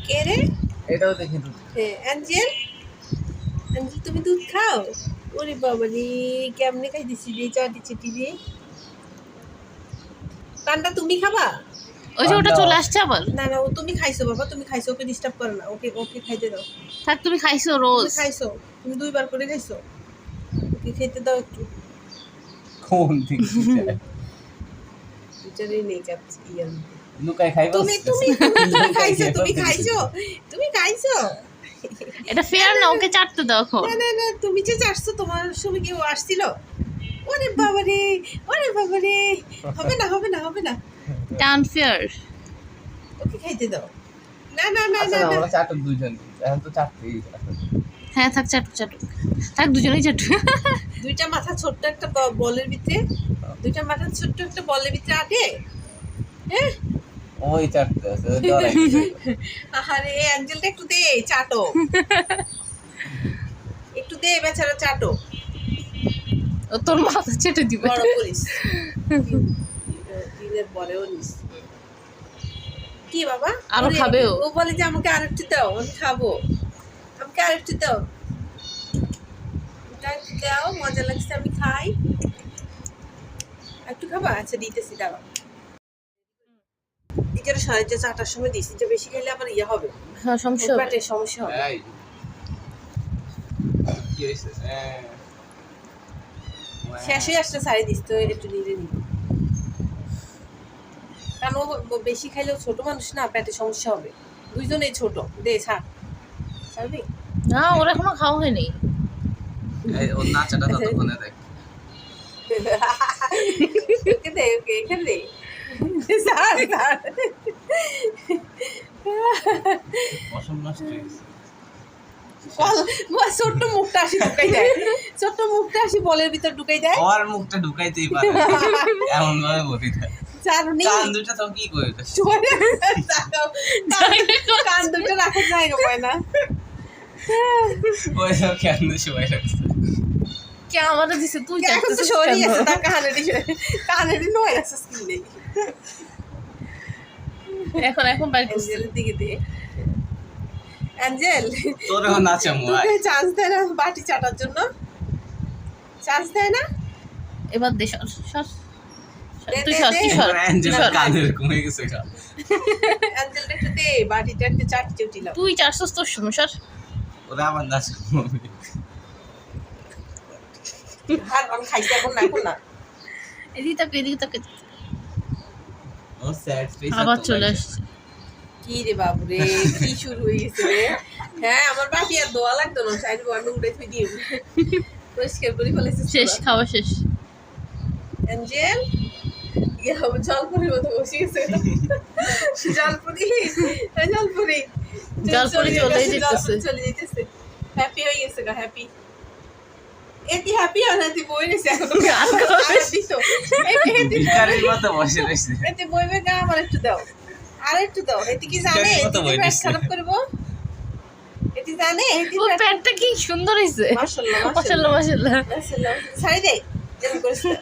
কে রে? এটাও দেখি দুধ। হ্যাঁ অ্যাঞ্জেল, অ্যাঞ্জেল তুমি দুধ খাও? ওরে বাবা রে, কেমনে খাইতেছি রে চাটি চিটি রে। পান্ডা তুমি খাবা? ওই যে ওটা চলে আসছে আবার। না না, ও তুমি খাইছো বাবা, তুমি খাইছো, ওকে ডিস্টার্ব করো না, ওকে ওকে খাইতে দাও। থাক, তুমি খাইছো রোজ। তুমি খাইছো, তুমি 2 বার করে খাইছো, ওকে খেতে দাও একটু। কোন দিক থেকে? বিচারে নেই কাছে ইয়ান। লুকাই খাইবো। তুমি তুমি তুমি খাইছো, তুমি খাইছো, তুমি খাইছো। এটা ফেয়ার না, ওকে চাটতে দাও এখন। না না না, তুমি যে চাটছো, তোমার সময় কি ও আসছিল? ওরে বাবা রে, ওরে বাবা রে, হবে না হবে না হবে না, এটা আনফেয়ার। ওকে খাইতে দাও। না না না আচ্ছা না না, আমরা চাটক দুইজন, এখন তো চাটতেই আছে। হ্যাঁ থাক, চাটুক চাটুক, থাক দুজনেই চাটুক। দুইটা মাথা ছোট্ট একটা বলের ভিতরে, দুইটা মাথা ছোট্ট একটা বলের ভিতরে আটে। হ্যাঁ ওই চাটতে আছে, ওই ডরাই। আরে অ্যাঞ্জেলটা একটু দে, চাটো একটু দে, বেচারা চাটো। ও তোর মাথা চেটে দিবে। বড় করিস দিনের পরেও নিস। কি বাবা আরো খাবে ও? ও বলে যে আমাকে আরেকটু দাও, আমি খাবো, আমাকে আরেকটু দাও, এটা একটু দাও, মজা লাগছে, আমি খাই। একটু খাবা? আচ্ছা দিতেছি, দাঁড়াও। এখানে 4:30টার সময় দিছি, যে বেশি খেলে আবার ইয়ে হবে, হ্যাঁ সমস্যা হবে। পেটের সমস্যা হবে। এই কি হইছে? শেষ হয়ে আসলে সারি দিস তো, একটু নিয়ে নিব, কারণ ও বেশি খাইলেও ছোট মানুষ না, পেটে সমস্যা হবে। দুইজনেই ছোট, দে ছাড়, ছাড়বি? না, ওর এখনো খাওয়া হয়নি। এই ওর নাচাটা ততক্ষণে দেখ। ওকে দে, ওকে এখানে দে, ছাড় ছাড়। পছন্দ নষ্ট হয়ে গেছে। ছোট্ট মুখটা আসি ঢুকাই দেয়, ছোট্ট মুখটা আসি বলের ভিতর ঢুকাই দেয়। ওর মুখটা ঢুকাইতেই পারে এমন ভাবে বলি দেয়। চারুনি কান দুটো তো কি করে কান দুটো রাখার জায়গা পায় না। ওই সব কেন সময় লাগছে। কে আমাদের দিছে? তুই এখন তো চাটতেছিস সরি কেন? আছে, তার কানেরই নয় আছে স্কিলে। এখন এখন বাইর করছিস। অ্যাঞ্জেলের দিকে দে, অ্যাঞ্জেল তোর এখন নাচা মুআই তোকে চান্স দেয় না বাটি চাটার জন্য? চান্স দেয় না? এবার দে, সর সর। দে, তুই দে, সর, দে। তুই সর, অ্যাঞ্জেল তুই সর। কানের কমে গেছে এটা। অ্যাঞ্জেলটা একটু দে, বাটিটা একটু চাটতে উঠিলাম। তুই চাটছস তোর সময়, সর। ওরা আবার নাচ করবে। আর আমি খাইতে এখন না, এখন না। এদিকে তাকে, এদিকে তাকে। ও স্যাড ফেস আবার চলে আসছে। কি রে বাবু রে, কি শুরু হয়ে গেছে রে? হ্যাঁ আমার বাটি আর দোয়া লাগতো না, সাইড আমি উঠে থুই দিই, পরিষ্কার করে ফেলেছি। শেষ, খাওয়া শেষ। অ্যাঞ্জেল জলপুরির মতো বসে গেছে, জলপুরি জলপুরি জলপুরি চলে যেতেছে। চলে যেতেছে, হ্যাপি হয়ে গেছে গা, হ্যাপি। এটি হ্যাপি আর এটি বই রয়েছে এখন, ভিখারির মতো বসে রয়েছে। এতে বইবে গা, আমার একটু দাও, আর একটু দাও। এটি কি জানে ভিখারির মতো এটি বই পেট দিছে। খারাপ করবো? এটি জানে এটি ওর প্যান্টটা কি সুন্দর হইছে। মাশাআল্লাহ মাশাআল্লাহ মাশাআল্লাহ। মাশাআল্লাহ, ছাড়ি দে, এরকম করিস না।